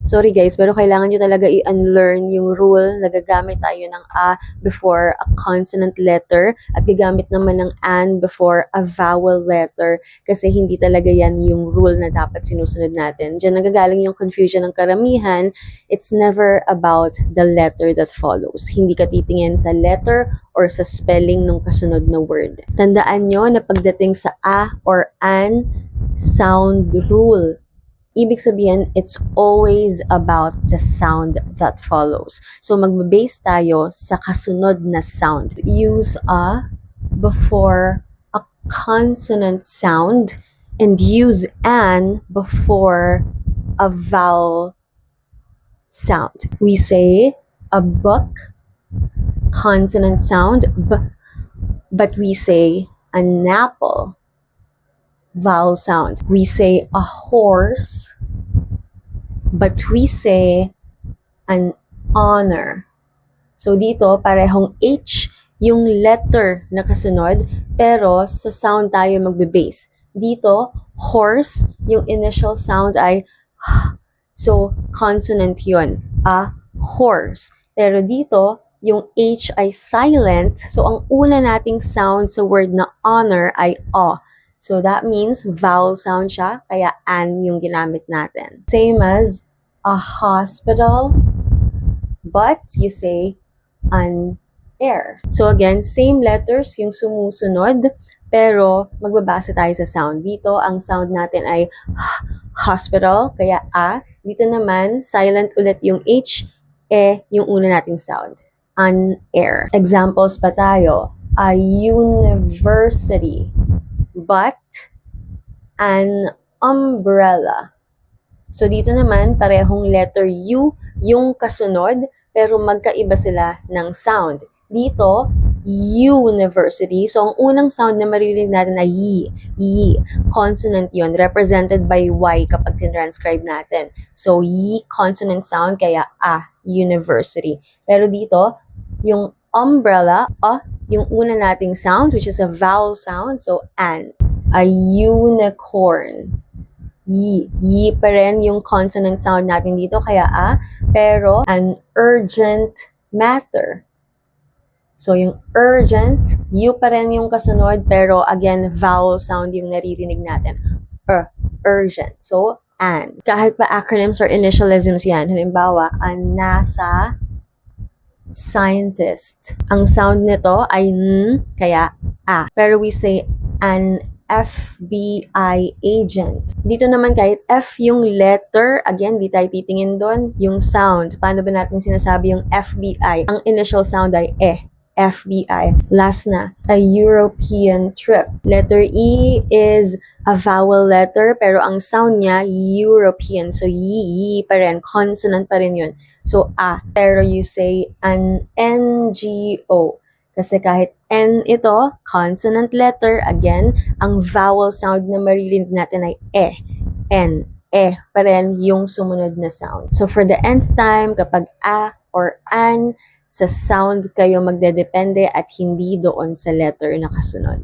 Sorry guys, pero kailangan nyo talaga i-unlearn yung rule na gagamit tayo ng a before a consonant letter at gagamit naman ng an before a vowel letter kasi hindi talaga yan yung rule na dapat sinusunod natin. Diyan nagagaling yung confusion ng karamihan. It's never about the letter that follows. Hindi ka titingin sa letter or sa spelling ng kasunod na word. Tandaan nyo na pagdating sa a or an sound rule, ibig sabihin, it's always about the sound that follows. So, magbe-base tayo sa kasunod na sound. Use a before a consonant sound and use an before a vowel sound. We say a book, consonant sound, b, but we say an apple, vowel sound. We say a horse, but we say an honor. So dito, parehong H yung letter na kasunod, pero sa sound tayo magbe-base. Dito, horse, yung initial sound ay so consonant yun, a horse. Pero dito, yung H ay silent, so ang una nating sound sa word na honor ay o. So that means vowel sound siya, kaya an yung ginamit natin. Same as a hospital, but you say an air. So again, same letters yung sumusunod, pero magbabase tayo sa sound. Dito, ang sound natin ay hospital, kaya a. Dito naman, silent ulit yung H, yung una nating sound. An air. Examples pa tayo. A university, but an umbrella. So dito naman, parehong letter U yung kasunod, pero magkaiba sila ng sound. Dito, university. So ang unang sound na maririnig natin ay yi. Consonant yun, represented by Y kapag tinranscribe natin. So yi, consonant sound, kaya a, university. Pero dito, yung umbrella, yung una nating sound, which is a vowel sound, so an. A unicorn. Yi pa rin yung consonant sound natin dito, kaya a, pero an urgent matter. So yung urgent, U pa rin yung kasunod, pero again, vowel sound yung naririnig natin. Urgent. So, an. Kahit pa acronyms or initialisms yan, halimbawa, a NASA scientist. Ang sound nito ay n, kaya a. Pero we say an FBI agent. Dito naman kahit F yung letter, again, di tayo titingin doon, yung sound. Paano ba natin sinasabi yung FBI? Ang initial sound ay FBI. Last na, a European trip. Letter E is a vowel letter, pero ang sound niya, European. So, yi pa rin. Consonant pa rin yun. So, a. Pero you say an NGO. Kasi kahit N ito, consonant letter, again, ang vowel sound na maririnig natin ay N. Pa rin yung sumunod na sound. So, for the nth time, kapag a or an, sa sound kayo magdedepende at hindi doon sa letter na kasunod.